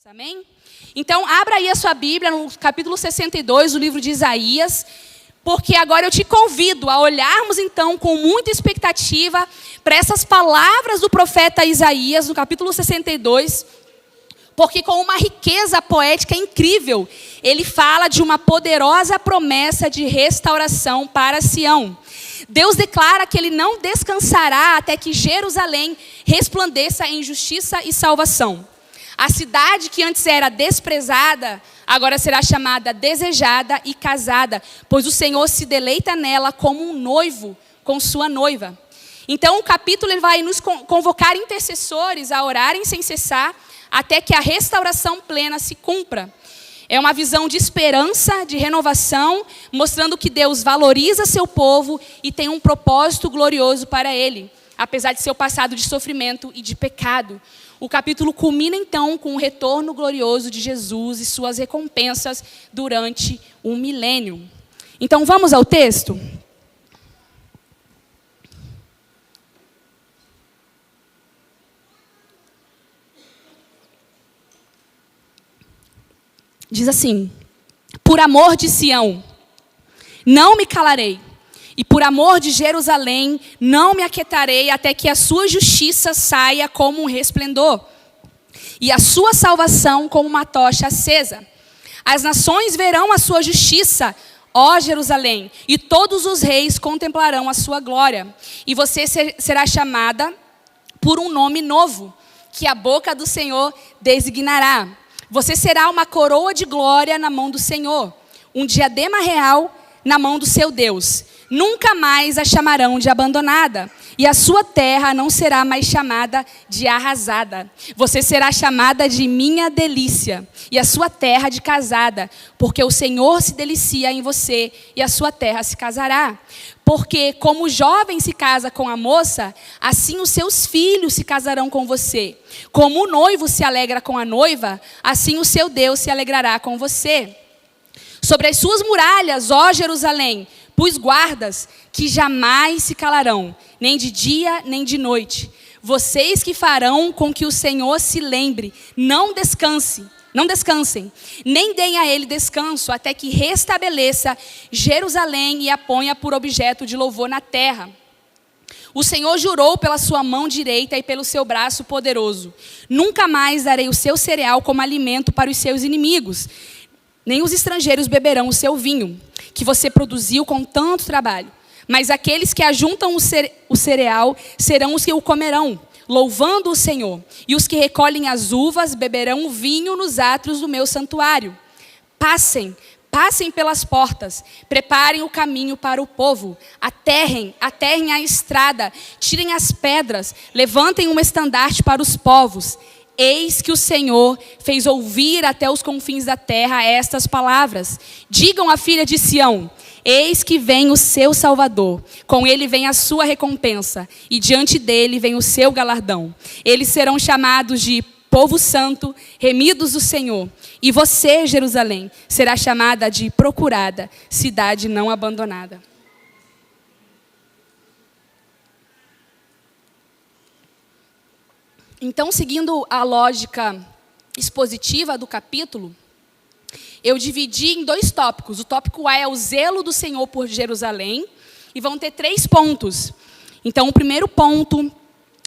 Amém? Então, abra aí a sua Bíblia no capítulo 62, o livro de Isaías, porque agora eu te convido a olharmos então com muita expectativa para essas palavras do profeta Isaías, no capítulo 62, porque com uma riqueza poética incrível, ele fala de uma poderosa promessa de restauração para Sião. Deus declara que ele não descansará até que Jerusalém resplandeça em justiça e salvação. A cidade que antes era desprezada, agora será chamada desejada e casada, pois o Senhor se deleita nela como um noivo com sua noiva. Então o capítulo ele vai nos convocar intercessores a orarem sem cessar, até que a restauração plena se cumpra. É uma visão de esperança, de renovação, mostrando que Deus valoriza seu povo e tem um propósito glorioso para ele, apesar de seu passado de sofrimento e de pecado. O capítulo culmina então com o retorno glorioso de Jesus e suas recompensas durante um milênio. Então vamos ao texto? Diz assim: por amor de Sião, não me calarei. E por amor de Jerusalém, não me aquietarei até que a sua justiça saia como um resplendor, e a sua salvação como uma tocha acesa. As nações verão a sua justiça, ó Jerusalém, e todos os reis contemplarão a sua glória. E você será chamada por um nome novo, que a boca do Senhor designará. Você será uma coroa de glória na mão do Senhor, um diadema real na mão do seu Deus. Nunca mais a chamarão de abandonada, e a sua terra não será mais chamada de arrasada. Você será chamada de minha delícia, e a sua terra de casada, porque o Senhor se delicia em você, e a sua terra se casará. Porque como o jovem se casa com a moça, assim os seus filhos se casarão com você. Como o noivo se alegra com a noiva, assim o seu Deus se alegrará com você. Sobre as suas muralhas, ó Jerusalém, pus guardas que jamais se calarão, nem de dia nem de noite. Vocês que farão com que o Senhor se lembre, não descansem, nem deem a ele descanso, até que restabeleça Jerusalém e a ponha por objeto de louvor na terra. O Senhor jurou pela sua mão direita e pelo seu braço poderoso: nunca mais darei o seu cereal como alimento para os seus inimigos, nem os estrangeiros beberão o seu vinho, que você produziu com tanto trabalho. Mas aqueles que ajuntam o cereal serão os que o comerão, louvando o Senhor. E os que recolhem as uvas beberão o vinho nos átrios do meu santuário. Passem pelas portas, preparem o caminho para o povo, aterrem a estrada, tirem as pedras, levantem um estandarte para os povos. Eis que o Senhor fez ouvir até os confins da terra estas palavras. Digam à filha de Sião: eis que vem o seu Salvador, com ele vem a sua recompensa, e diante dele vem o seu galardão. Eles serão chamados de povo santo, remidos do Senhor. E você, Jerusalém, será chamada de procurada, cidade não abandonada. Então, seguindo a lógica expositiva do capítulo, eu dividi em 2 tópicos. O tópico A é o zelo do Senhor por Jerusalém, e vão ter 3 pontos. Então, o primeiro ponto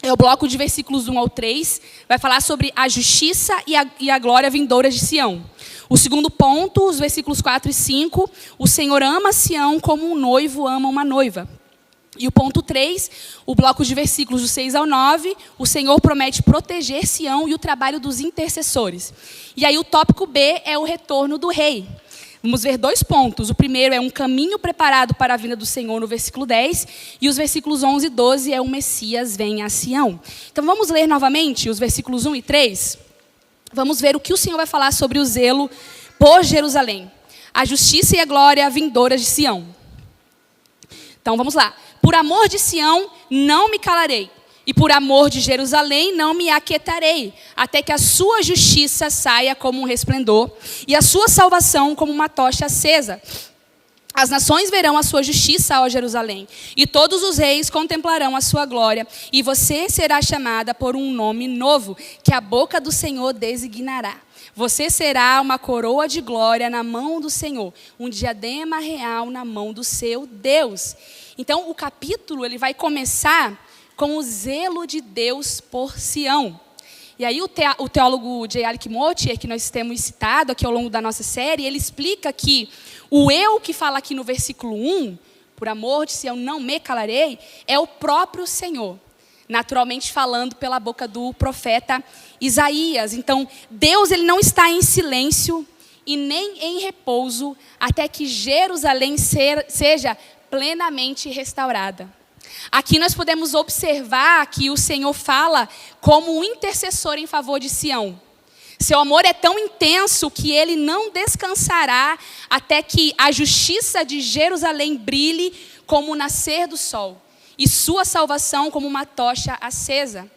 é o bloco de versículos 1 ao 3, vai falar sobre a justiça e a glória vindouras de Sião. O segundo ponto, os versículos 4 e 5, o Senhor ama Sião como um noivo ama uma noiva. E o ponto 3, o bloco de versículos do 6 ao 9, o Senhor promete proteger Sião e o trabalho dos intercessores. E aí o tópico B é o retorno do rei. Vamos ver 2 pontos. O primeiro é um caminho preparado para a vinda do Senhor, no versículo 10. E os versículos 11 e 12 é o Messias vem a Sião. Então vamos ler novamente os versículos 1 e 3. Vamos ver o que o Senhor vai falar sobre o zelo por Jerusalém. A justiça e a glória vindouras de Sião. Então vamos lá. Por amor de Sião, não me calarei, e por amor de Jerusalém, não me aquietarei, até que a sua justiça saia como um resplendor, e a sua salvação como uma tocha acesa. As nações verão a sua justiça, ó Jerusalém, e todos os reis contemplarão a sua glória, e você será chamada por um nome novo, que a boca do Senhor designará. Você será uma coroa de glória na mão do Senhor, um diadema real na mão do seu Deus. Então, o capítulo ele vai começar com o zelo de Deus por Sião. E aí o teólogo J. Alec Motyer, que nós temos citado aqui ao longo da nossa série, ele explica que o eu que fala aqui no versículo 1, por amor de Sião não me calarei, é o próprio Senhor, naturalmente falando pela boca do profeta Isaías. Então, Deus ele não está em silêncio e nem em repouso até que Jerusalém seja plenamente restaurada. Aqui nós podemos observar que o Senhor fala como um intercessor em favor de Sião. Seu amor é tão intenso que ele não descansará até que a justiça de Jerusalém brilhe como o nascer do sol e sua salvação como uma tocha acesa.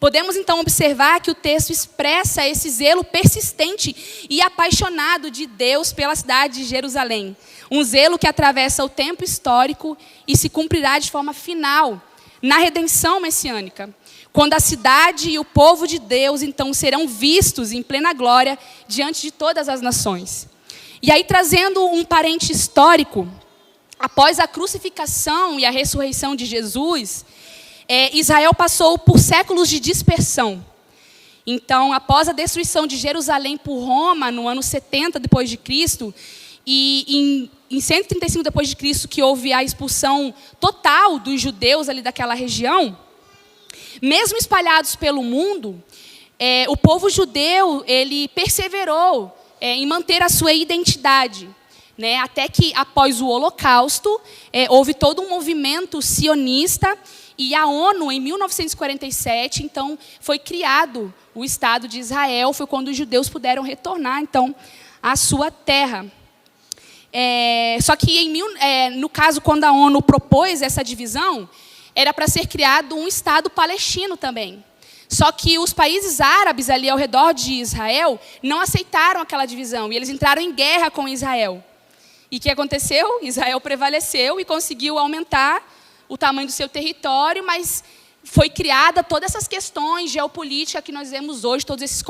Podemos então observar que o texto expressa esse zelo persistente e apaixonado de Deus pela cidade de Jerusalém. Um zelo que atravessa o tempo histórico e se cumprirá de forma final na redenção messiânica, quando a cidade e o povo de Deus então serão vistos em plena glória diante de todas as nações. E aí, trazendo um parente histórico, após a crucificação e a ressurreição de Jesus, Israel passou por séculos de dispersão. Então, após a destruição de Jerusalém por Roma, no ano 70 depois de Cristo, e em 135 depois de Cristo, que houve a expulsão total dos judeus ali daquela região, mesmo espalhados pelo mundo, o povo judeu ele perseverou em manter a sua identidade, né? Até que, após o Holocausto, houve todo um movimento sionista, e a ONU, em 1947, então, foi criado o Estado de Israel, foi quando os judeus puderam retornar, então, à sua terra. Só que, no caso, quando a ONU propôs essa divisão, era para ser criado um Estado palestino também. Só que os países árabes ali ao redor de Israel não aceitaram aquela divisão, e eles entraram em guerra com Israel. E o que aconteceu? Israel prevaleceu e conseguiu aumentar o tamanho do seu território, mas foi criada todas essas questões geopolíticas que nós vemos hoje, todos esses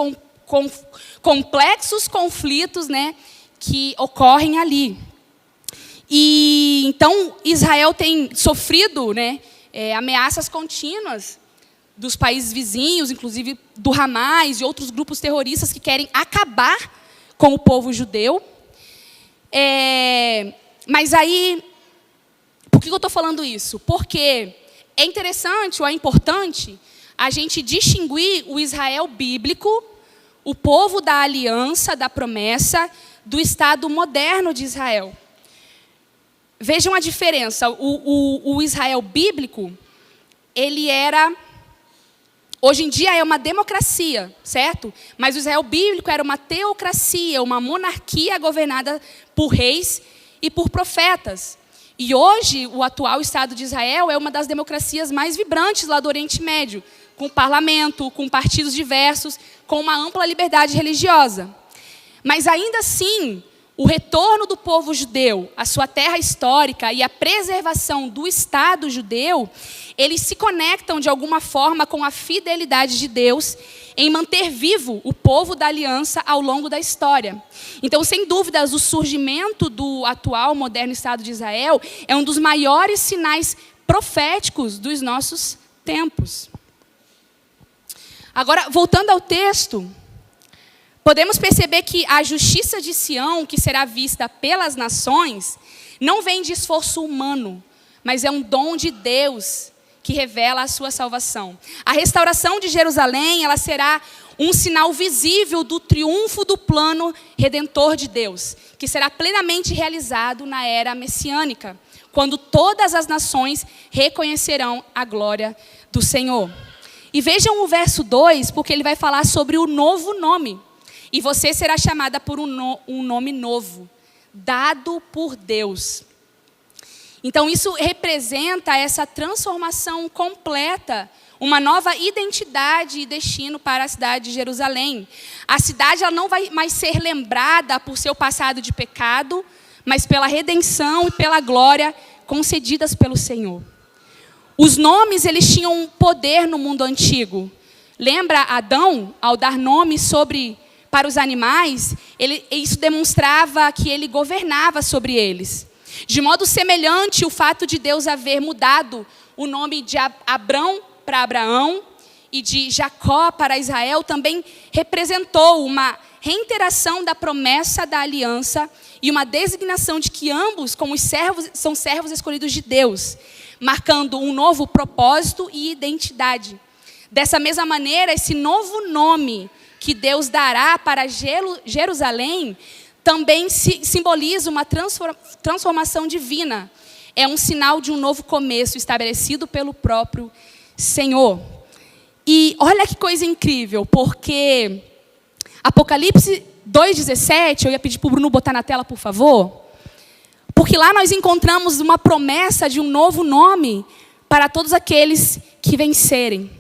complexos conflitos, né, que ocorrem ali. E então Israel tem sofrido, né, ameaças contínuas dos países vizinhos, inclusive do Hamas e outros grupos terroristas que querem acabar com o povo judeu. Mas aí, por que eu estou falando isso? Porque é interessante ou é importante a gente distinguir o Israel bíblico, o povo da aliança, da promessa, do Estado moderno de Israel. Vejam a diferença. O Israel bíblico, ele era... Hoje em dia é uma democracia, certo? Mas o Israel bíblico era uma teocracia, uma monarquia governada por reis e por profetas. E hoje, o atual Estado de Israel é uma das democracias mais vibrantes lá do Oriente Médio, com parlamento, com partidos diversos, com uma ampla liberdade religiosa. Mas ainda assim, o retorno do povo judeu à sua terra histórica e a preservação do Estado judeu, eles se conectam de alguma forma com a fidelidade de Deus em manter vivo o povo da aliança ao longo da história. Então, sem dúvidas, o surgimento do atual moderno Estado de Israel é um dos maiores sinais proféticos dos nossos tempos. Agora, voltando ao texto, podemos perceber que a justiça de Sião, que será vista pelas nações, não vem de esforço humano, mas é um dom de Deus que revela a sua salvação. A restauração de Jerusalém, ela será um sinal visível do triunfo do plano redentor de Deus, que será plenamente realizado na era messiânica, quando todas as nações reconhecerão a glória do Senhor. E vejam o verso 2, porque ele vai falar sobre o novo nome. E você será chamada por um nome novo, dado por Deus. Então, isso representa essa transformação completa, uma nova identidade e destino para a cidade de Jerusalém. A cidade ela não vai mais ser lembrada por seu passado de pecado, mas pela redenção e pela glória concedidas pelo Senhor. Os nomes, eles tinham poder no mundo antigo. Lembra Adão, ao dar nome para os animais, isso demonstrava que ele governava sobre eles. De modo semelhante, o fato de Deus haver mudado o nome de Abrão para Abraão e de Jacó para Israel também representou uma reiteração da promessa da aliança e uma designação de que ambos, como servos, são servos escolhidos de Deus, marcando um novo propósito e identidade. Dessa mesma maneira, esse novo nome que Deus dará para Jerusalém também simboliza uma transformação divina. É um sinal de um novo começo estabelecido pelo próprio Senhor. E olha que coisa incrível, porque Apocalipse 2,17, eu ia pedir para o Bruno botar na tela, por favor. Porque lá nós encontramos uma promessa de um novo nome para todos aqueles que vencerem.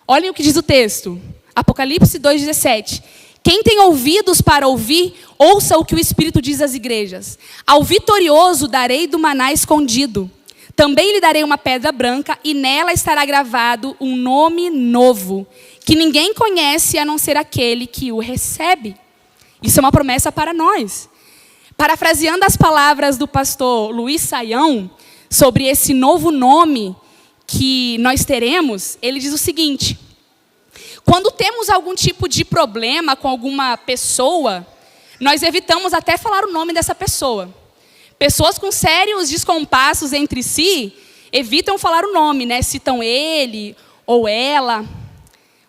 Olhem o que diz o texto. Apocalipse 2,17. Quem tem ouvidos para ouvir, ouça o que o Espírito diz às igrejas. Ao vitorioso darei do maná escondido. Também lhe darei uma pedra branca e nela estará gravado um nome novo, que ninguém conhece a não ser aquele que o recebe. Isso é uma promessa para nós. Parafraseando as palavras do pastor Luiz Saião sobre esse novo nome que nós teremos, ele diz o seguinte: quando temos algum tipo de problema com alguma pessoa, nós evitamos até falar o nome dessa pessoa. Pessoas com sérios descompassos entre si evitam falar o nome, né? Citam ele ou ela,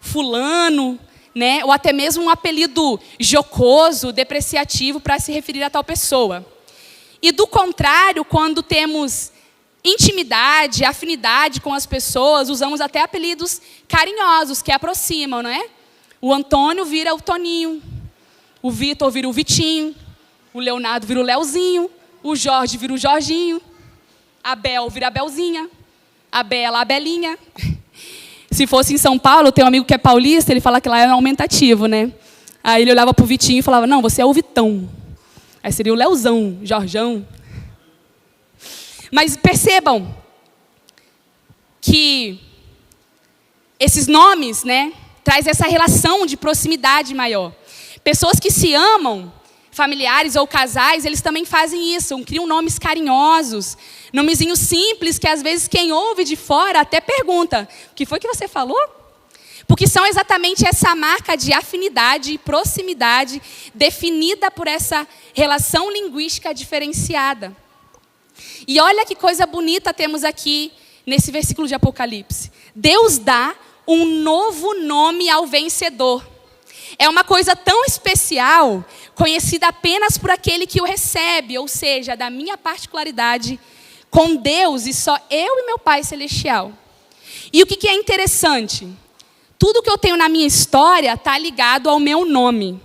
fulano, né? Ou até mesmo um apelido jocoso, depreciativo para se referir a tal pessoa. E do contrário, quando temos intimidade, afinidade com as pessoas, usamos até apelidos carinhosos que aproximam, não é? O Antônio vira o Toninho, o Vitor vira o Vitinho, o Leonardo vira o Leozinho, o Jorge vira o Jorginho, a Bel vira a Belzinha, a Bela a Belinha. Se fosse em São Paulo, tem um amigo que é paulista, ele fala que lá é um aumentativo, né? Aí ele olhava para o Vitinho e falava, não, você é o Vitão. Aí seria o Leozão, Jorjão. Mas percebam que esses nomes, né, traz essa relação de proximidade maior. Pessoas que se amam, familiares ou casais, eles também fazem isso, criam nomes carinhosos, nomezinhos simples que às vezes quem ouve de fora até pergunta, o que foi que você falou? Porque são exatamente essa marca de afinidade e proximidade definida por essa relação linguística diferenciada. E olha que coisa bonita temos aqui nesse versículo de Apocalipse. Deus dá um novo nome ao vencedor. É uma coisa tão especial, conhecida apenas por aquele que o recebe, ou seja, da minha particularidade com Deus e só eu e meu Pai Celestial. E o que é interessante? Tudo que eu tenho na minha história está ligado ao meu nome.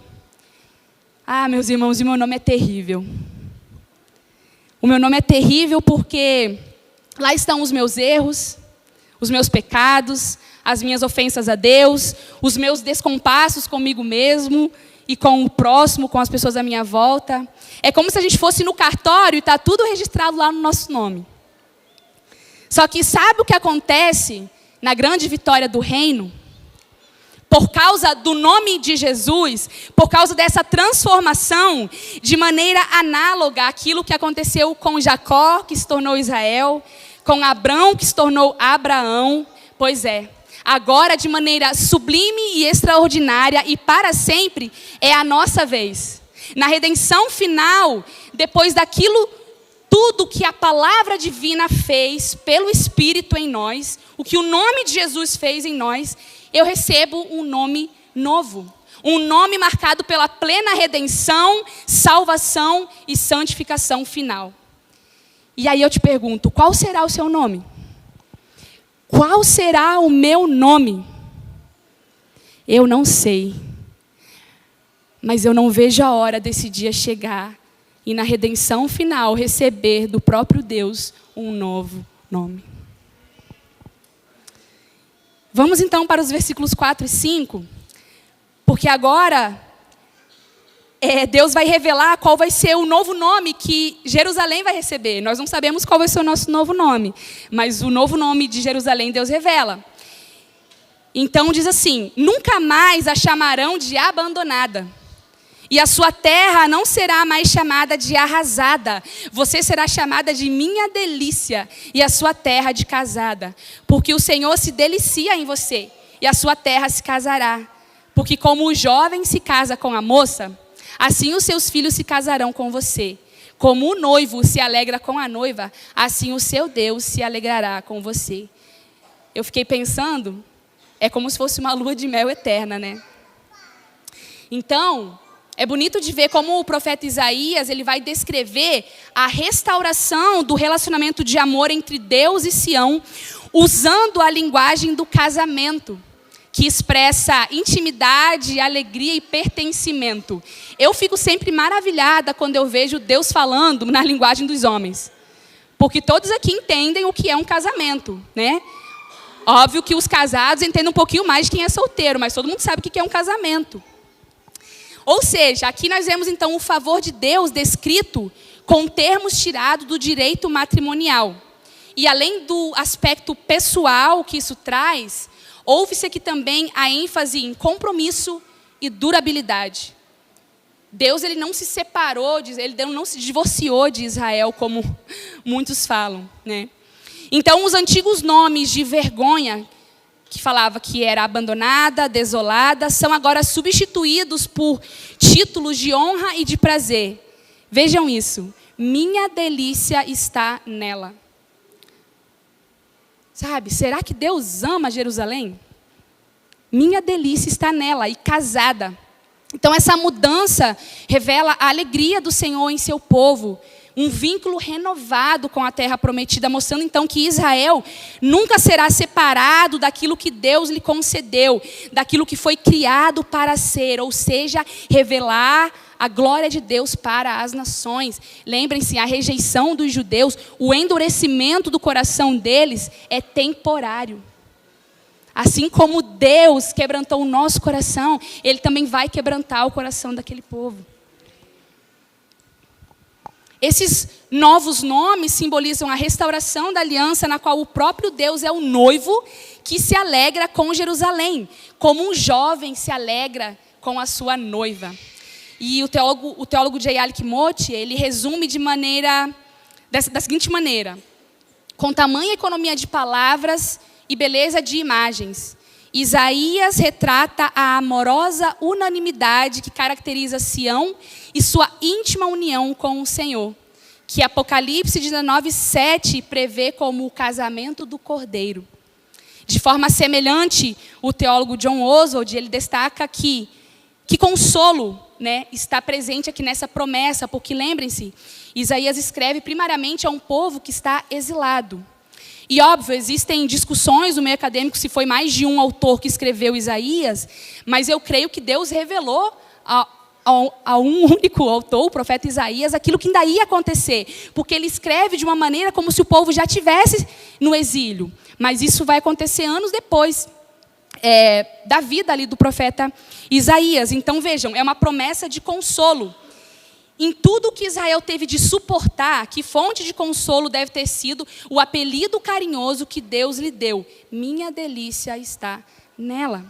Ah, meus irmãos, o meu nome é terrível. O meu nome é terrível porque lá estão os meus erros, os meus pecados, as minhas ofensas a Deus, os meus descompassos comigo mesmo e com o próximo, com as pessoas à minha volta. É como se a gente fosse no cartório e está tudo registrado lá no nosso nome. Só que sabe o que acontece na grande vitória do reino? Por causa do nome de Jesus, por causa dessa transformação, de maneira análoga àquilo que aconteceu com Jacó, que se tornou Israel, com Abrão, que se tornou Abraão. Pois é, agora de maneira sublime e extraordinária e para sempre é a nossa vez. Na redenção final, depois daquilo tudo que a palavra divina fez pelo Espírito em nós, o que o nome de Jesus fez em nós, eu recebo um nome novo. Um nome marcado pela plena redenção, salvação e santificação final. E aí eu te pergunto, qual será o seu nome? Qual será o meu nome? Eu não sei. Mas eu não vejo a hora desse dia chegar e na redenção final receber do próprio Deus um novo nome. Vamos então para os versículos 4 e 5, porque agora Deus vai revelar qual vai ser o novo nome que Jerusalém vai receber. Nós não sabemos qual vai ser o nosso novo nome, mas o novo nome de Jerusalém Deus revela. Então diz assim: nunca mais a chamarão de abandonada, e a sua terra não será mais chamada de arrasada. Você será chamada de minha delícia, e a sua terra de casada. Porque o Senhor se delicia em você, e a sua terra se casará. Porque como o jovem se casa com a moça, assim os seus filhos se casarão com você. Como o noivo se alegra com a noiva, assim o seu Deus se alegrará com você. Eu fiquei pensando, é como se fosse uma lua de mel eterna, né? Então, é bonito de ver como o profeta Isaías, ele vai descrever a restauração do relacionamento de amor entre Deus e Sião, usando a linguagem do casamento, que expressa intimidade, alegria e pertencimento. Eu fico sempre maravilhada quando eu vejo Deus falando na linguagem dos homens. Porque todos aqui entendem o que é um casamento, né? Óbvio que os casados entendem um pouquinho mais de quem é solteiro, mas todo mundo sabe o que é um casamento. Ou seja, aqui nós vemos então o favor de Deus descrito com termos tirados do direito matrimonial. E além do aspecto pessoal que isso traz, ouve-se aqui também a ênfase em compromisso e durabilidade. Deus ele não se separou, ele não se divorciou de Israel, como muitos falam, né? Então, os antigos nomes de vergonha, que falava que era abandonada, desolada, são agora substituídos por títulos de honra e de prazer. Vejam isso. Minha delícia está nela. Sabe, será que Deus ama Jerusalém? Minha delícia está nela e casada. Então essa mudança revela a alegria do Senhor em seu povo. Um vínculo renovado com a terra prometida, mostrando então que Israel nunca será separado daquilo que Deus lhe concedeu, daquilo que foi criado para ser, ou seja, revelar a glória de Deus para as nações. Lembrem-se, a rejeição dos judeus, o endurecimento do coração deles é temporário. Assim como Deus quebrantou o nosso coração, Ele também vai quebrantar o coração daquele povo. Esses novos nomes simbolizam a restauração da aliança na qual o próprio Deus é o noivo que se alegra com Jerusalém, como um jovem se alegra com a sua noiva. E o teólogo J. Alec Motye, ele resume da seguinte maneira: com tamanha economia de palavras e beleza de imagens, Isaías retrata a amorosa unanimidade que caracteriza Sião e sua íntima união com o Senhor, que Apocalipse 19:7 prevê como o casamento do Cordeiro. De forma semelhante, o teólogo John Oswald, ele destaca que consolo, né, está presente aqui nessa promessa, porque lembrem-se, Isaías escreve primariamente a um povo que está exilado. E óbvio, existem discussões no meio acadêmico se foi mais de um autor que escreveu Isaías, mas eu creio que Deus revelou a um único autor, o profeta Isaías, aquilo que ainda ia acontecer. Porque ele escreve de uma maneira como se o povo já estivesse no exílio. Mas isso vai acontecer anos depois da vida ali do profeta Isaías. Então vejam, é uma promessa de consolo. Em tudo que Israel teve de suportar, que fonte de consolo deve ter sido o apelido carinhoso que Deus lhe deu. Minha delícia está nela.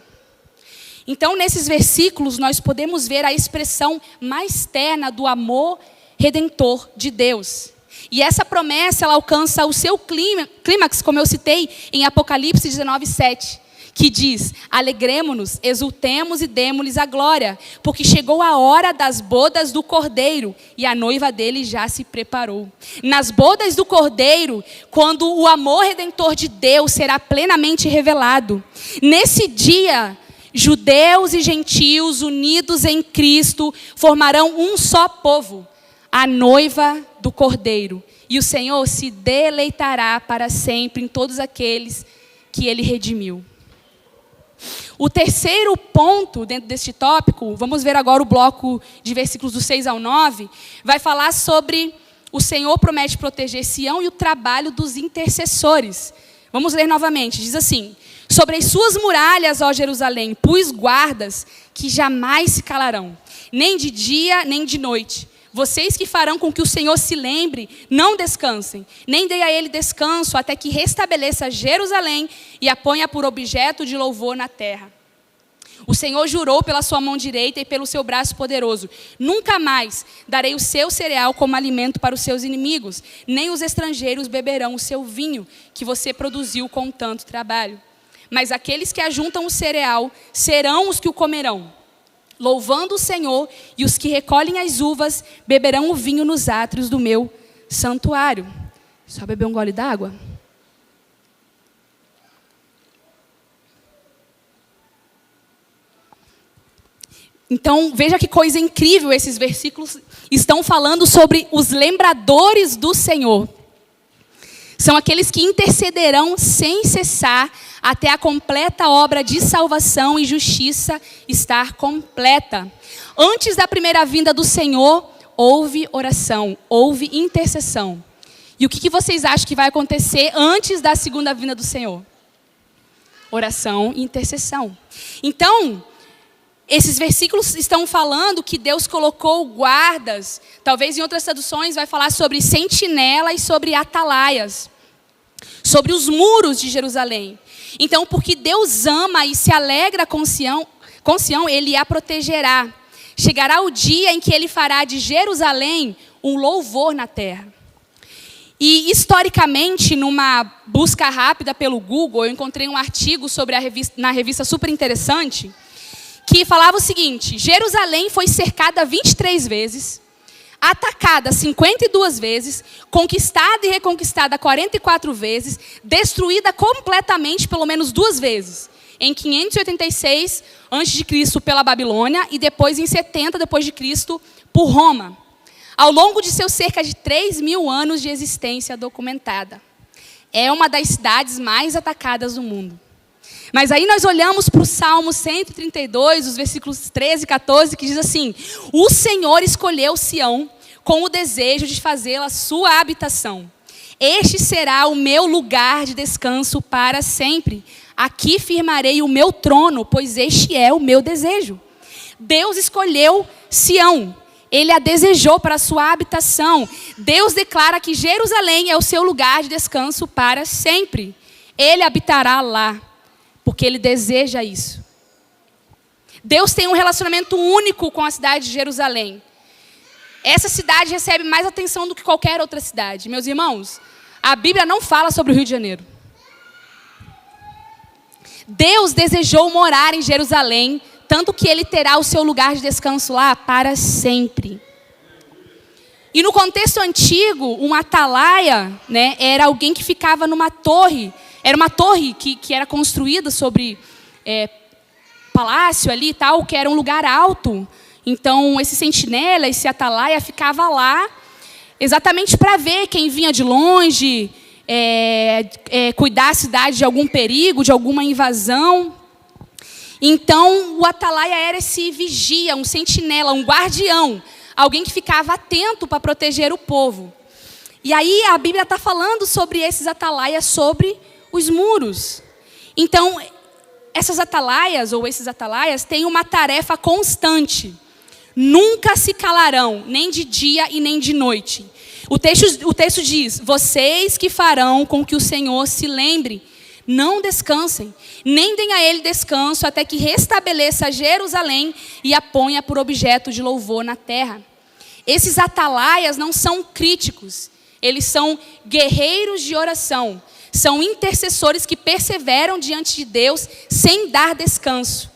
Então, nesses versículos, nós podemos ver a expressão mais terna do amor redentor de Deus. E essa promessa, ela alcança o seu clímax, como eu citei, em Apocalipse 19:7. Que diz: alegremo-nos, exultemos e demo-lhes a glória, porque chegou a hora das bodas do Cordeiro, e a noiva dele já se preparou. Nas bodas do Cordeiro, quando o amor redentor de Deus será plenamente revelado. Nesse dia, judeus e gentios unidos em Cristo formarão um só povo, a noiva do Cordeiro. E o Senhor se deleitará para sempre em todos aqueles que Ele redimiu. O terceiro ponto dentro deste tópico, vamos ver agora o bloco de versículos do 6 ao 9, vai falar sobre o Senhor promete proteger Sião e o trabalho dos intercessores. Vamos ler novamente, diz assim: Sobre as suas muralhas, ó Jerusalém, pus guardas que jamais se calarão, nem de dia, nem de noite. Vocês que farão com que o Senhor se lembre, não descansem, nem dê a ele descanso, até que restabeleça Jerusalém e a ponha por objeto de louvor na terra. O Senhor jurou pela sua mão direita e pelo seu braço poderoso: nunca mais darei o seu cereal como alimento para os seus inimigos, nem os estrangeiros beberão o seu vinho, que você produziu com tanto trabalho. Mas aqueles que ajuntam o cereal serão os que o comerão, louvando o Senhor, e os que recolhem as uvas beberão o vinho nos átrios do meu santuário. Só beber um gole d'água. Então, veja que coisa incrível, esses versículos estão falando sobre os lembradores do Senhor. São aqueles que intercederão sem cessar até a completa obra de salvação e justiça estar completa. Antes da primeira vinda do Senhor, houve oração, houve intercessão. E o que vocês acham que vai acontecer antes da segunda vinda do Senhor? Oração e intercessão. Então, esses versículos estão falando que Deus colocou guardas. Talvez em outras traduções vai falar sobre sentinela e sobre atalaias, sobre os muros de Jerusalém. Então, porque Deus ama e se alegra com Sião, Ele a protegerá. Chegará o dia em que Ele fará de Jerusalém um louvor na terra. E, historicamente, numa busca rápida pelo Google, eu encontrei um artigo sobre na revista super interessante, que falava o seguinte: Jerusalém foi cercada 23 vezes, atacada 52 vezes, conquistada e reconquistada 44 vezes, destruída completamente pelo menos 2 vezes. Em 586 a.C. pela Babilônia e depois em 70 d.C. por Roma. Ao longo de seus cerca de 3.000 anos de existência documentada. É uma das cidades mais atacadas do mundo. Mas aí nós olhamos para o Salmo 132, os versículos 13 e 14, que diz assim: o Senhor escolheu Sião com o desejo de fazê-la sua habitação. Este será o meu lugar de descanso para sempre. Aqui firmarei o meu trono, pois este é o meu desejo. Deus escolheu Sião. Ele a desejou para a sua habitação. Deus declara que Jerusalém é o seu lugar de descanso para sempre. Ele habitará lá, porque Ele deseja isso. Deus tem um relacionamento único com a cidade de Jerusalém. Essa cidade recebe mais atenção do que qualquer outra cidade. Meus irmãos, a Bíblia não fala sobre o Rio de Janeiro. Deus desejou morar em Jerusalém, tanto que Ele terá o seu lugar de descanso lá para sempre. E no contexto antigo, um atalaia, né, era alguém que ficava numa torre. Era uma torre que era construída sobre palácio ali e tal, que era um lugar alto. Então, esse sentinela, esse atalaia, ficava lá exatamente para ver quem vinha de longe, cuidar a cidade de algum perigo, de alguma invasão. Então, o atalaia era esse vigia, um sentinela, um guardião, alguém que ficava atento para proteger o povo. E aí a Bíblia está falando sobre esses atalaias, sobre os muros. Então, essas atalaias ou esses atalaias têm uma tarefa constante. Nunca se calarão, nem de dia e nem de noite. O texto diz: vocês que farão com que o Senhor se lembre, não descansem, nem deem a Ele descanso, até que restabeleça Jerusalém e a ponha por objeto de louvor na terra. Esses atalaias não são críticos, eles são guerreiros de oração. São intercessores que perseveram diante de Deus sem dar descanso.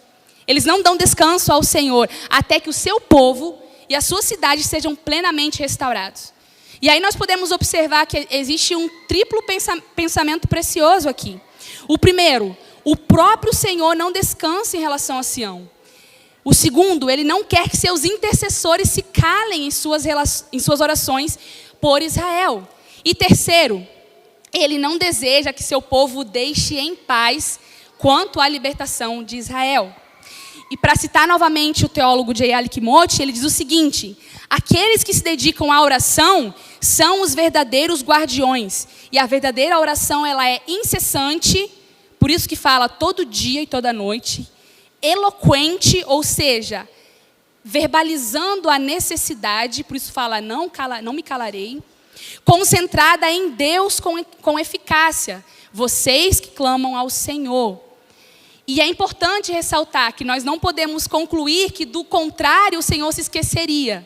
Eles não dão descanso ao Senhor até que o seu povo e a sua cidade sejam plenamente restaurados. E aí nós podemos observar que existe um triplo pensamento precioso aqui. O primeiro, o próprio Senhor não descansa em relação a Sião. O segundo, Ele não quer que seus intercessores se calem em suas orações por Israel. E terceiro, Ele não deseja que seu povo deixe em paz quanto à libertação de Israel. E para citar novamente o teólogo J.I. Kimochi, ele diz o seguinte: aqueles que se dedicam à oração são os verdadeiros guardiões. E a verdadeira oração, ela é incessante, Por isso que fala todo dia e toda noite, eloquente, ou seja, verbalizando a necessidade, por isso fala, não me calarei, concentrada em Deus com eficácia, vocês que clamam ao Senhor. E é importante ressaltar que nós não podemos concluir que do contrário o Senhor se esqueceria.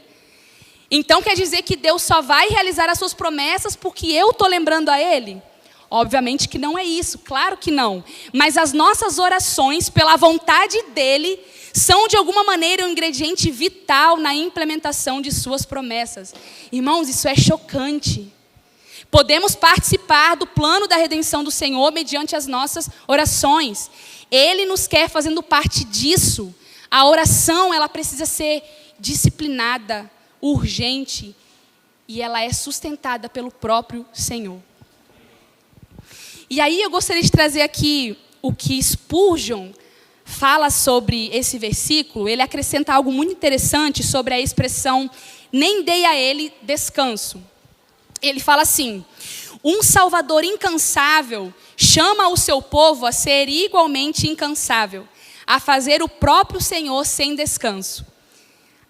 Então quer dizer que Deus só vai realizar as suas promessas porque eu estou lembrando a Ele? Obviamente que não é isso, claro que não. Mas as nossas orações, pela vontade dEle, são de alguma maneira um ingrediente vital na implementação de suas promessas. Irmãos, isso é chocante. Podemos participar do plano da redenção do Senhor mediante as nossas orações. Ele nos quer fazendo parte disso. A oração, ela precisa ser disciplinada, urgente, e ela é sustentada pelo próprio Senhor. E aí eu gostaria de trazer aqui o que Spurgeon fala sobre esse versículo. Ele acrescenta algo muito interessante sobre a expressão, nem dei a ele descanso. Ele fala assim, um Salvador incansável chama o seu povo a ser igualmente incansável, a fazer o próprio Senhor sem descanso,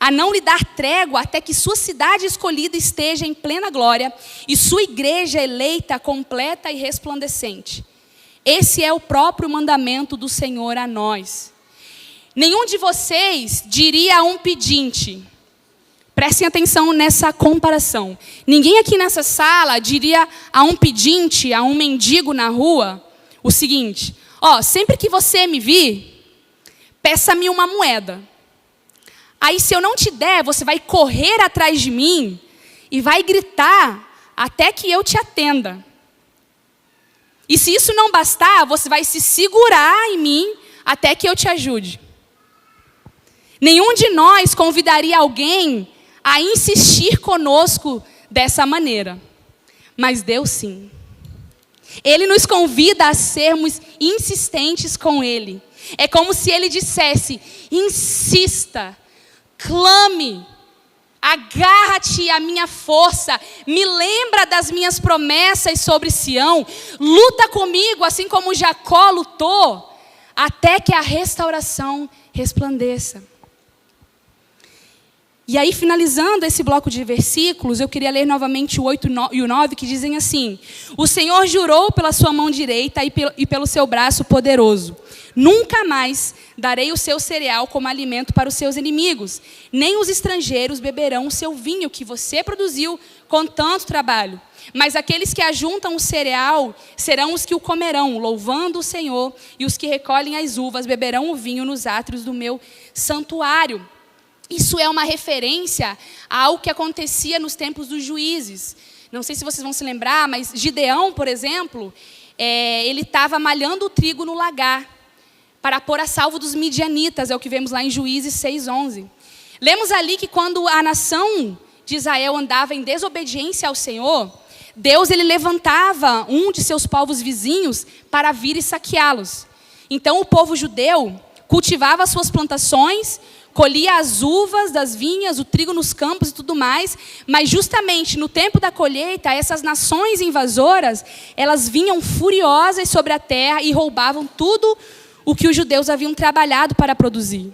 a não lhe dar trégua até que sua cidade escolhida esteja em plena glória e sua igreja eleita, completa e resplandecente. Esse é o próprio mandamento do Senhor a nós. Nenhum de vocês diria a um pedinte, prestem atenção nessa comparação, ninguém aqui nessa sala diria a um pedinte, a um mendigo na rua, o seguinte, sempre que você me vir, peça-me uma moeda. Aí se eu não te der, você vai correr atrás de mim e vai gritar até que eu te atenda. E se isso não bastar, você vai se segurar em mim até que eu te ajude. Nenhum de nós convidaria alguém a insistir conosco dessa maneira. Mas Deus sim. Ele nos convida a sermos insistentes com Ele. É como se Ele dissesse, insista, clame, agarra-te à minha força, me lembra das minhas promessas sobre Sião, luta comigo, assim como Jacó lutou, até que a restauração resplandeça. E aí, finalizando esse bloco de versículos, eu queria ler novamente o 8 e o 9, que dizem assim, o Senhor jurou pela sua mão direita e pelo seu braço poderoso, nunca mais darei o seu cereal como alimento para os seus inimigos, nem os estrangeiros beberão o seu vinho que você produziu com tanto trabalho. Mas aqueles que ajuntam o cereal serão os que o comerão, louvando o Senhor, e os que recolhem as uvas beberão o vinho nos átrios do meu santuário. Isso é uma referência ao que acontecia nos tempos dos juízes. Não sei se vocês vão se lembrar, mas Gideão, por exemplo, ele estava malhando o trigo no lagar para pôr a salvo dos midianitas, é o que vemos lá em Juízes 6:11. Lemos ali que quando a nação de Israel andava em desobediência ao Senhor, Deus ele levantava um de seus povos vizinhos para vir e saqueá-los. Então o povo judeu cultivava as suas plantações, colhia as uvas das vinhas, o trigo nos campos e tudo mais, mas justamente no tempo da colheita, essas nações invasoras, elas vinham furiosas sobre a terra e roubavam tudo o que os judeus haviam trabalhado para produzir.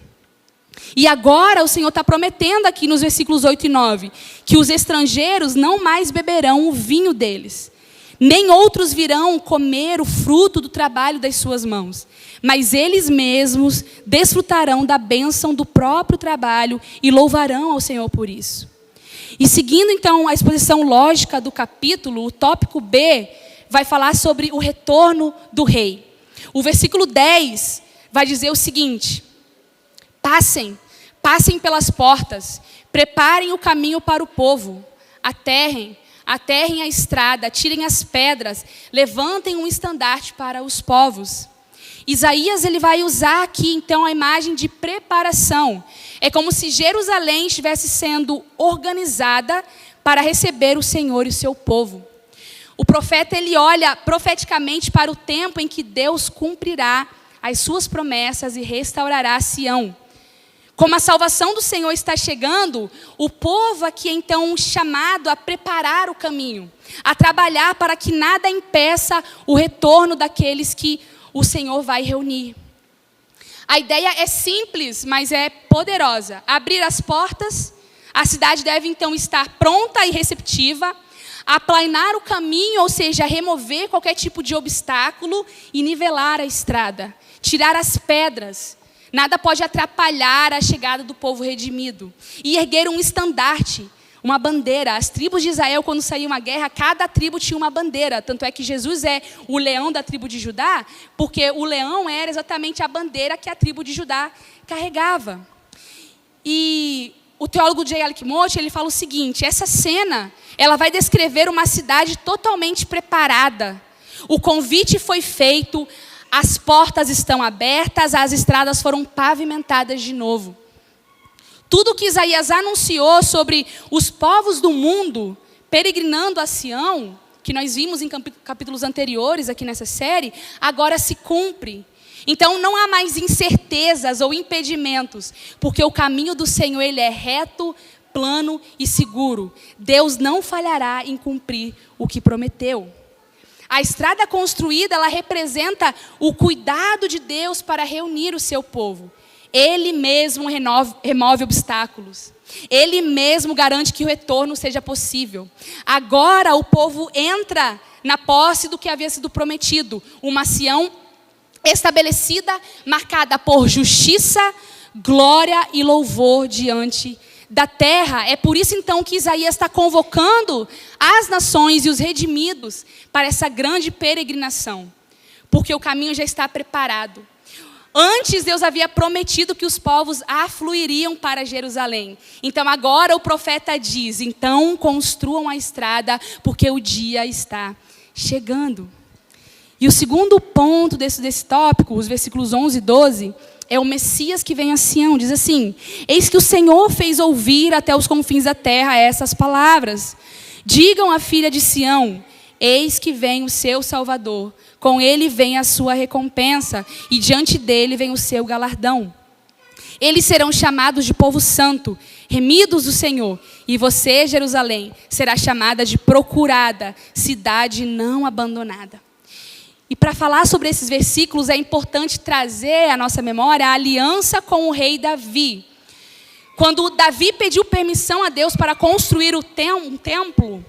E agora o Senhor está prometendo aqui nos versículos 8 e 9, que os estrangeiros não mais beberão o vinho deles, nem outros virão comer o fruto do trabalho das suas mãos, mas eles mesmos desfrutarão da bênção do próprio trabalho e louvarão ao Senhor por isso. E seguindo então a exposição lógica do capítulo, o tópico B vai falar sobre o retorno do rei. O versículo 10 vai dizer o seguinte: passem pelas portas, preparem o caminho para o povo, aterrem a estrada, tirem as pedras, levantem um estandarte para os povos. Isaías ele vai usar aqui então a imagem de preparação. É como se Jerusalém estivesse sendo organizada para receber o Senhor e o seu povo. O profeta ele olha profeticamente para o tempo em que Deus cumprirá as suas promessas e restaurará Sião. Como a salvação do Senhor está chegando, o povo aqui é então chamado a preparar o caminho, a trabalhar para que nada impeça o retorno daqueles que o Senhor vai reunir. A ideia é simples, mas é poderosa. Abrir as portas, a cidade deve então estar pronta e receptiva, aplanar o caminho, ou seja, remover qualquer tipo de obstáculo e nivelar a estrada, tirar as pedras. Nada pode atrapalhar a chegada do povo redimido. E erguer um estandarte, uma bandeira. As tribos de Israel, quando saía uma guerra, cada tribo tinha uma bandeira. Tanto é que Jesus é o leão da tribo de Judá, porque o leão era exatamente a bandeira que a tribo de Judá carregava. E o teólogo J. Alec Motyer, ele fala o seguinte: essa cena, ela vai descrever uma cidade totalmente preparada. O convite foi feito, as portas estão abertas, as estradas foram pavimentadas de novo. Tudo que Isaías anunciou sobre os povos do mundo peregrinando a Sião, que nós vimos em capítulos anteriores aqui nessa série, agora se cumpre. Então não há mais incertezas ou impedimentos, porque o caminho do Senhor, ele é reto, plano e seguro. Deus não falhará em cumprir o que prometeu. A estrada construída, ela representa o cuidado de Deus para reunir o seu povo. Ele mesmo remove obstáculos. Ele mesmo garante que o retorno seja possível. Agora o povo entra na posse do que havia sido prometido. Uma Sião estabelecida, marcada por justiça, glória e louvor diante da terra. É por isso então que Isaías está convocando as nações e os redimidos para essa grande peregrinação. Porque o caminho já está preparado. Antes Deus havia prometido que os povos afluiriam para Jerusalém. Então agora o profeta diz: então construam a estrada, porque o dia está chegando. E o segundo ponto desse tópico, os versículos 11 e 12, é o Messias que vem a Sião. Diz assim: eis que o Senhor fez ouvir até os confins da terra essas palavras. Digam à filha de Sião: eis que vem o seu Salvador. Com ele vem a sua recompensa, e diante dele vem o seu galardão. Eles serão chamados de povo santo, remidos do Senhor. E você, Jerusalém, será chamada de procurada, cidade não abandonada. E para falar sobre esses versículos, é importante trazer à nossa memória a aliança com o rei Davi. Quando Davi pediu permissão a Deus para construir um templo,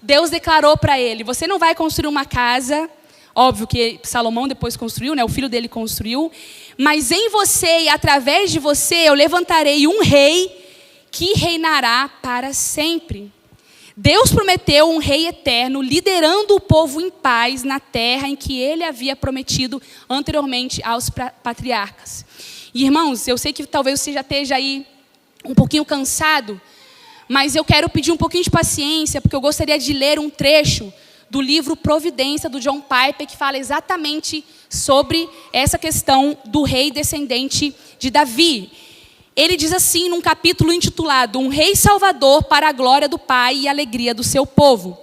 Deus declarou para ele: você não vai construir uma casa. Óbvio que Salomão depois construiu, né? O filho dele construiu. Mas em você e através de você eu levantarei um rei que reinará para sempre. Deus prometeu um rei eterno, liderando o povo em paz na terra em que ele havia prometido anteriormente aos patriarcas. E irmãos, eu sei que talvez você já esteja aí um pouquinho cansado, mas eu quero pedir um pouquinho de paciência, porque eu gostaria de ler um trecho do livro Providência, do John Piper, que fala exatamente sobre essa questão do rei descendente de Davi. Ele diz assim, num capítulo intitulado Um Rei Salvador para a glória do Pai e alegria do seu povo.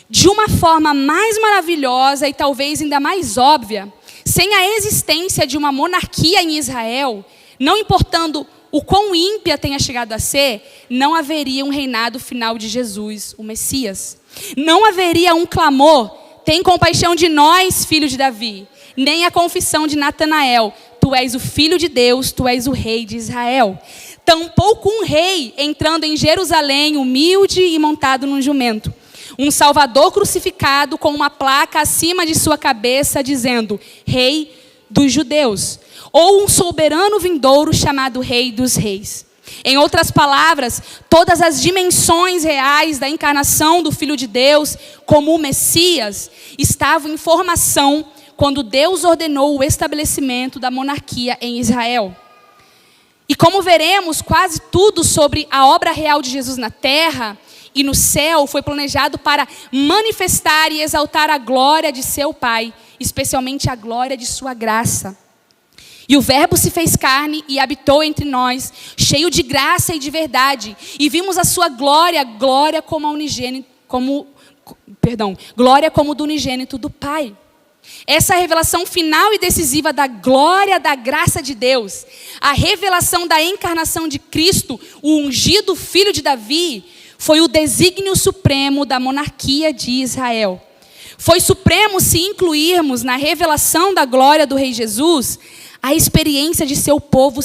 De uma forma mais maravilhosa e talvez ainda mais óbvia, sem a existência de uma monarquia em Israel, não importando o quão ímpia tenha chegado a ser, não haveria um reinado final de Jesus, o Messias. Não haveria um clamor: tem compaixão de nós, filho de Davi. Nem a confissão de Natanael: tu és o filho de Deus, tu és o rei de Israel. Tampouco um rei entrando em Jerusalém, humilde e montado num jumento. Um salvador crucificado com uma placa acima de sua cabeça dizendo: Rei dos Judeus. Ou um soberano vindouro chamado Rei dos Reis. Em outras palavras, todas as dimensões reais da encarnação do Filho de Deus, como o Messias, estavam em formação quando Deus ordenou o estabelecimento da monarquia em Israel. E como veremos, quase tudo sobre a obra real de Jesus na terra e no céu foi planejado para manifestar e exaltar a glória de seu Pai, especialmente a glória de sua graça. E o Verbo se fez carne e habitou entre nós, cheio de graça e de verdade. E vimos a sua glória, glória como do unigênito do Pai. Essa é a revelação final e decisiva da glória, da graça de Deus. A revelação da encarnação de Cristo, o ungido filho de Davi, foi o desígnio supremo da monarquia de Israel. Foi supremo se incluirmos na revelação da glória do Rei Jesus a experiência de seu povo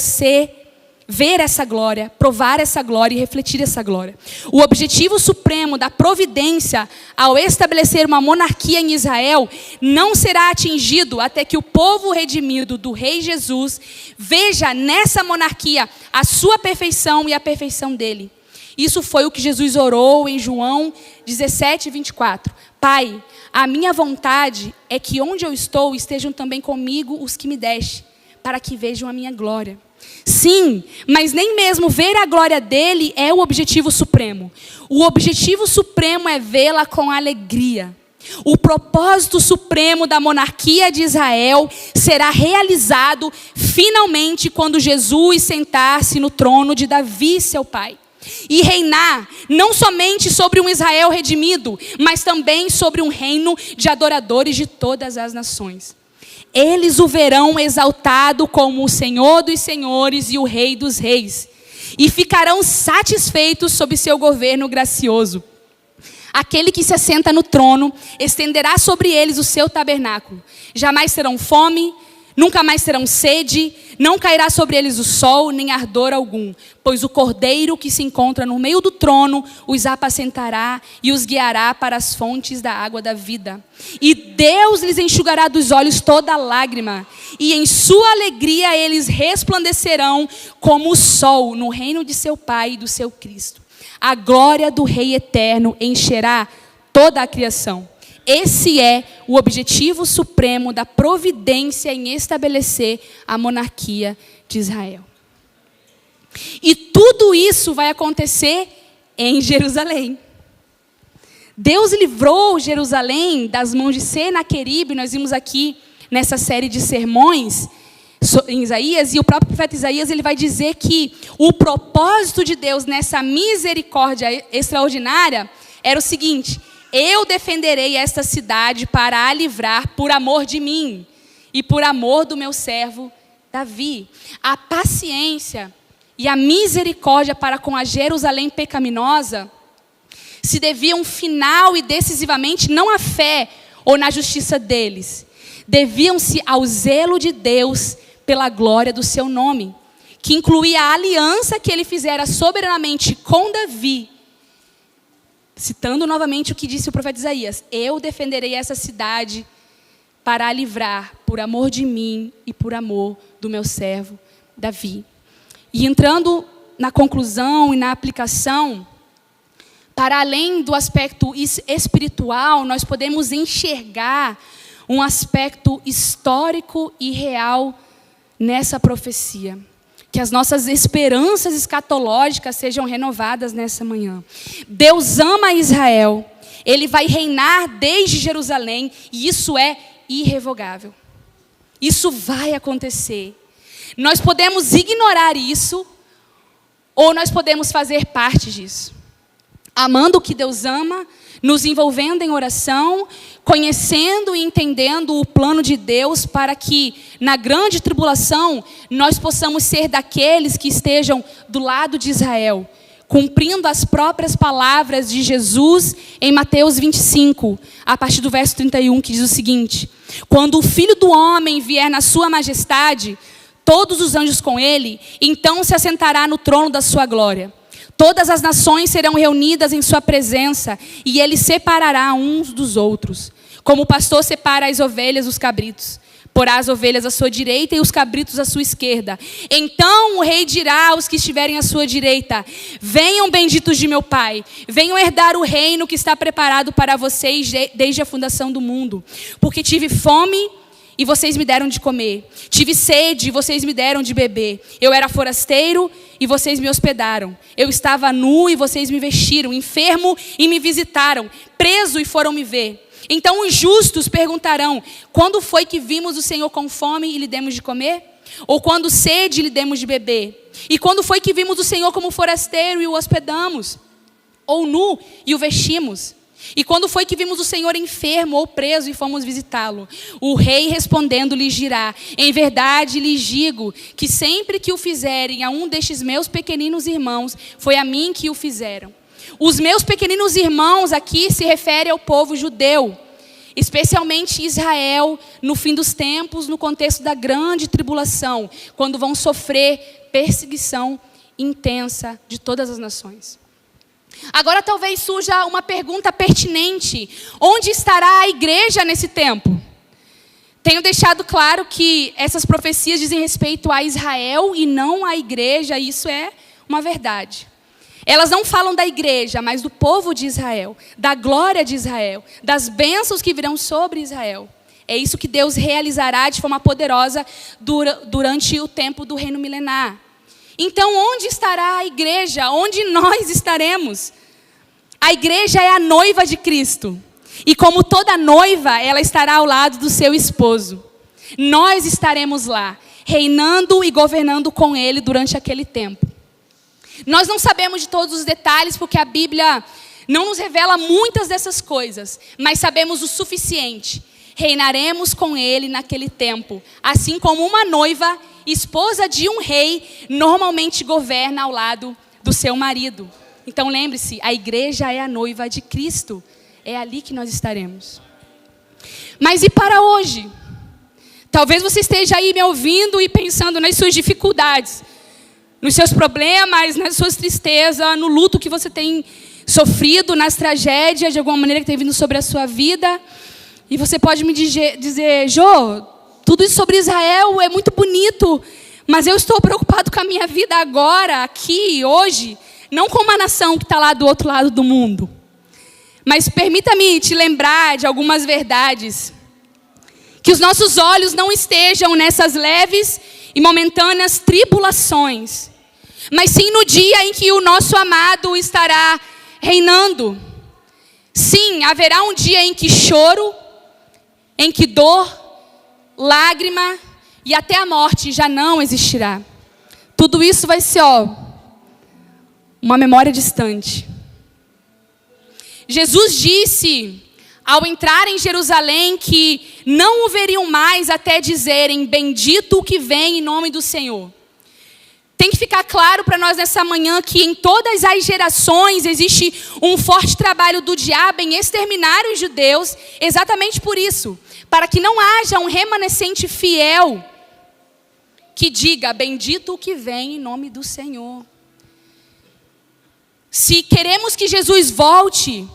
ver essa glória, provar essa glória e refletir essa glória. O objetivo supremo da providência ao estabelecer uma monarquia em Israel não será atingido até que o povo redimido do Rei Jesus veja nessa monarquia a sua perfeição e a perfeição dele. Isso foi o que Jesus orou em João 17, 24. Pai, a minha vontade é que onde eu estou estejam também comigo os que me deste, para que vejam a minha glória. Sim, mas nem mesmo ver a glória dele é o objetivo supremo. O objetivo supremo é vê-la com alegria. O propósito supremo da monarquia de Israel será realizado finalmente quando Jesus sentar-se no trono de Davi, seu pai, e reinar não somente sobre um Israel redimido, mas também sobre um reino de adoradores de todas as nações. Eles o verão exaltado como o Senhor dos senhores e o Rei dos reis, e ficarão satisfeitos sob seu governo gracioso. Aquele que se assenta no trono estenderá sobre eles o seu tabernáculo. Jamais terão fome, nunca mais terão sede, não cairá sobre eles o sol, nem ardor algum, pois o cordeiro que se encontra no meio do trono os apacentará e os guiará para as fontes da água da vida. E Deus lhes enxugará dos olhos toda lágrima, e em sua alegria eles resplandecerão como o sol no reino de seu Pai e do seu Cristo. A glória do Rei eterno encherá toda a criação. Esse é o objetivo supremo da providência em estabelecer a monarquia de Israel. E tudo isso vai acontecer em Jerusalém. Deus livrou Jerusalém das mãos de Senaqueribe. Nós vimos aqui nessa série de sermões em Isaías, e o próprio profeta Isaías ele vai dizer que o propósito de Deus nessa misericórdia extraordinária era o seguinte: eu defenderei esta cidade para a livrar por amor de mim e por amor do meu servo Davi. A paciência e a misericórdia para com a Jerusalém pecaminosa se deviam final e decisivamente não à fé ou na justiça deles. Deviam-se ao zelo de Deus pela glória do seu nome, que incluía a aliança que ele fizera soberanamente com Davi. Citando novamente o que disse o profeta Isaías: eu defenderei essa cidade para a livrar por amor de mim e por amor do meu servo Davi. E entrando na conclusão e na aplicação, para além do aspecto espiritual, nós podemos enxergar um aspecto histórico e real nessa profecia. Que as nossas esperanças escatológicas sejam renovadas nessa manhã. Deus ama Israel. Ele vai reinar desde Jerusalém. E isso é irrevogável. Isso vai acontecer. Nós podemos ignorar isso, ou nós podemos fazer parte disso. Amando o que Deus ama, nos envolvendo em oração, conhecendo e entendendo o plano de Deus para que, na grande tribulação, nós possamos ser daqueles que estejam do lado de Israel, cumprindo as próprias palavras de Jesus em Mateus 25, a partir do verso 31, que diz o seguinte: quando o Filho do Homem vier na sua majestade, todos os anjos com ele, então se assentará no trono da sua glória. Todas as nações serão reunidas em sua presença, e ele separará uns dos outros, como o pastor separa as ovelhas dos cabritos. Porá as ovelhas à sua direita e os cabritos à sua esquerda. Então o rei dirá aos que estiverem à sua direita: venham, benditos de meu Pai, venham herdar o reino que está preparado para vocês desde a fundação do mundo. Porque tive fome e vocês me deram de comer. Tive sede e vocês me deram de beber. Eu era forasteiro e vocês me hospedaram. Eu estava nu e vocês me vestiram. Enfermo e me visitaram. Preso e foram me ver. Então os justos perguntarão: quando foi que vimos o Senhor com fome e lhe demos de comer? Ou quando sede lhe demos de beber? E quando foi que vimos o Senhor como forasteiro e o hospedamos? Ou nu e o vestimos? E quando foi que vimos o Senhor enfermo ou preso e fomos visitá-lo? O rei respondendo lhes dirá: em verdade lhes digo que sempre que o fizerem a um destes meus pequeninos irmãos, foi a mim que o fizeram. Os meus pequeninos irmãos aqui se refere ao povo judeu. especialmente Israel, no fim dos tempos, no contexto da grande tribulação, quando vão sofrer perseguição intensa de todas as nações. Agora talvez surja uma pergunta pertinente: onde estará a igreja nesse tempo? Tenho deixado claro que essas profecias dizem respeito a Israel e não à igreja, e isso é uma verdade. Elas não falam da igreja, mas do povo de Israel, da glória de Israel, das bênçãos que virão sobre Israel. É isso que Deus realizará de forma poderosa durante o tempo do reino milenar. Então, onde estará a igreja? Onde nós estaremos? A igreja é a noiva de Cristo. E como toda noiva, ela estará ao lado do seu esposo. Nós estaremos lá, reinando e governando com ele durante aquele tempo. Nós não sabemos de todos os detalhes, porque a Bíblia não nos revela muitas dessas coisas, mas sabemos o suficiente. Reinaremos com ele naquele tempo, assim como uma noiva, esposa de um rei, normalmente governa ao lado do seu marido. Então lembre-se, a igreja é a noiva de Cristo. É ali que nós estaremos. Mas e para hoje? Talvez você esteja aí me ouvindo e pensando nas suas dificuldades, nos seus problemas, nas suas tristezas, no luto que você tem sofrido, nas tragédias de alguma maneira que tem vindo sobre a sua vida. E você pode me dizer: Jô, tudo isso sobre Israel é muito bonito, mas eu estou preocupado com a minha vida agora, aqui, hoje, não com uma nação que está lá do outro lado do mundo. Mas permita-me te lembrar de algumas verdades. Que os nossos olhos não estejam nessas leves e momentâneas tribulações, mas sim no dia em que o nosso amado estará reinando. Sim, haverá um dia em que choro, em que dor, lágrima e até a morte já não existirá. Tudo isso vai ser uma memória distante. Jesus disse, ao entrar em Jerusalém, que não o veriam mais até dizerem: bendito o que vem em nome do Senhor. Tem que ficar claro para nós nessa manhã que em todas as gerações existe um forte trabalho do diabo em exterminar os judeus, exatamente por isso, para que não haja um remanescente fiel que diga: bendito o que vem em nome do Senhor. Se queremos que Jesus volte,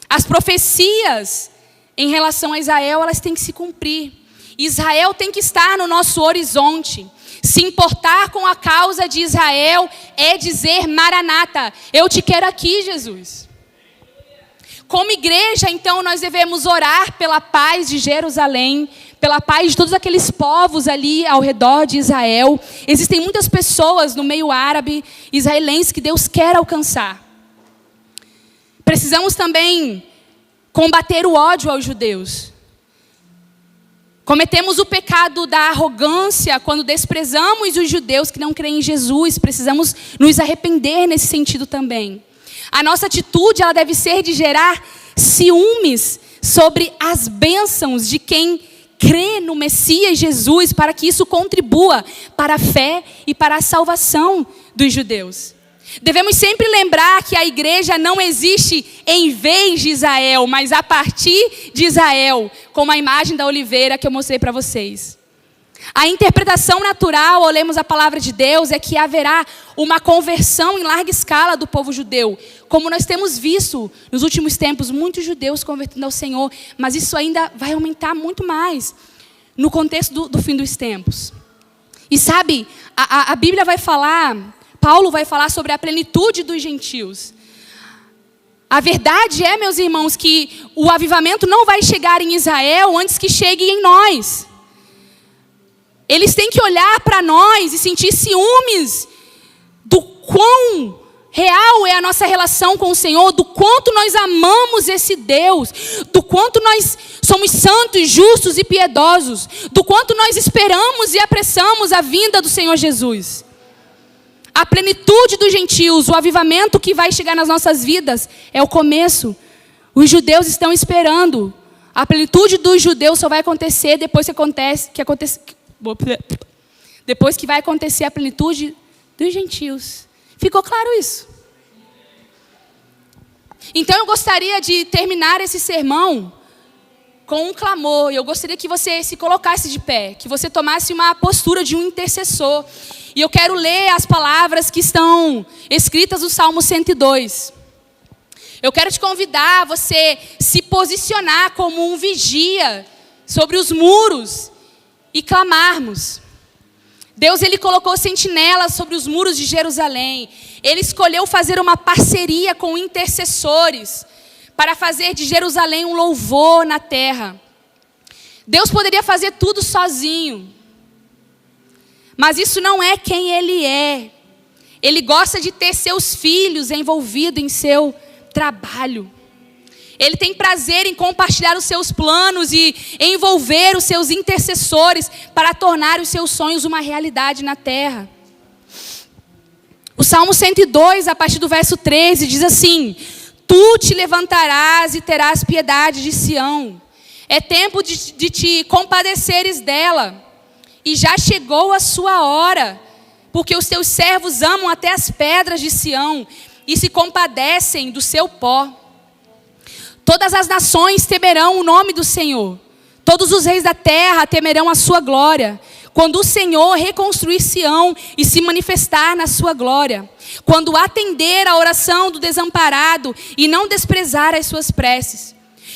as profecias em relação a Israel, elas têm que se cumprir. Israel tem que estar no nosso horizonte. Se importar com a causa de Israel é dizer: Maranata, eu te quero aqui, Jesus. Como igreja, então, nós devemos orar pela paz de Jerusalém, pela paz de todos aqueles povos ali ao redor de Israel. Existem muitas pessoas no meio árabe, israelense, que Deus quer alcançar. Precisamos também combater o ódio aos judeus. Cometemos o pecado da arrogância quando desprezamos os judeus que não creem em Jesus. Precisamos nos arrepender nesse sentido também. A nossa atitude, ela deve ser de gerar ciúmes sobre as bênçãos de quem crê no Messias Jesus, para que isso contribua para a fé e para a salvação dos judeus. Devemos sempre lembrar que a igreja não existe em vez de Israel, mas a partir de Israel, como a imagem da oliveira que eu mostrei para vocês. A interpretação natural, ao lermos a palavra de Deus, é que haverá uma conversão em larga escala do povo judeu. Como nós temos visto nos últimos tempos, muitos judeus convertendo ao Senhor, mas isso ainda vai aumentar muito mais no contexto do fim dos tempos. E sabe, a Bíblia vai falar... Paulo vai falar sobre a plenitude dos gentios. A verdade é, meus irmãos, que o avivamento não vai chegar em Israel antes que chegue em nós. Eles têm que olhar para nós e sentir ciúmes do quão real é a nossa relação com o Senhor, do quanto nós amamos esse Deus, do quanto nós somos santos, justos e piedosos, do quanto nós esperamos e apressamos a vinda do Senhor Jesus. A plenitude dos gentios, o avivamento que vai chegar nas nossas vidas, é o começo. Os judeus estão esperando. A plenitude dos judeus só vai acontecer depois depois que vai acontecer a plenitude dos gentios. Ficou claro isso? Então eu gostaria de terminar esse sermão com um clamor. E eu gostaria que você se colocasse de pé, que você tomasse uma postura de um intercessor. E eu quero ler as palavras que estão escritas no Salmo 102. Eu quero te convidar a você se posicionar como um vigia sobre os muros e clamarmos. Deus, Ele colocou sentinelas sobre os muros de Jerusalém. Ele escolheu fazer uma parceria com intercessores para fazer de Jerusalém um louvor na terra. Deus poderia fazer tudo sozinho, mas isso não é quem Ele é. Ele gosta de ter seus filhos envolvidos em seu trabalho. Ele tem prazer em compartilhar os seus planos e envolver os seus intercessores para tornar os seus sonhos uma realidade na terra. O Salmo 102, a partir do verso 13, diz assim: Tu te levantarás e terás piedade de Sião. É tempo de te compadeceres dela. E já chegou a sua hora, porque os teus servos amam até as pedras de Sião e se compadecem do seu pó. Todas as nações temerão o nome do Senhor. Todos os reis da terra temerão a sua glória. Quando o Senhor reconstruir Sião e se manifestar na sua glória. Quando atender a oração do desamparado e não desprezar as suas preces.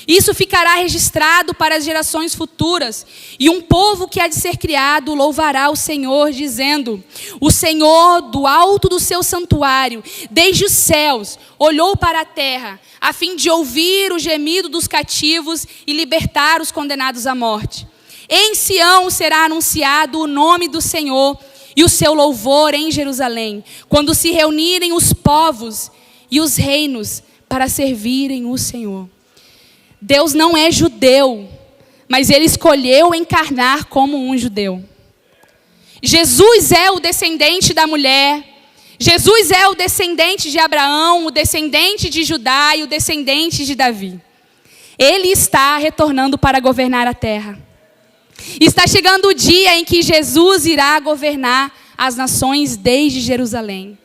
Isso ficará registrado para as gerações futuras. E um povo que há de ser criado louvará o Senhor, dizendo: O Senhor, do alto do seu santuário, desde os céus, olhou para a terra, a fim de ouvir o gemido dos cativos e libertar os condenados à morte. Em Sião será anunciado o nome do Senhor e o seu louvor em Jerusalém, quando se reunirem os povos e os reinos para servirem o Senhor. Deus não é judeu, mas Ele escolheu encarnar como um judeu. Jesus é o descendente da mulher. Jesus é o descendente de Abraão, o descendente de Judá e o descendente de Davi. Ele está retornando para governar a terra. Está chegando o dia em que Jesus irá governar as nações desde Jerusalém.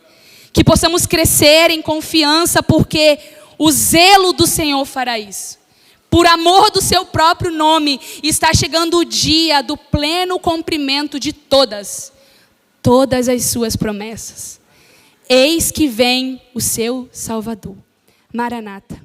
Que possamos crescer em confiança, porque o zelo do Senhor fará isso. Por amor do seu próprio nome, está chegando o dia do pleno cumprimento de todas as suas promessas. Eis que vem o seu Salvador. Maranata.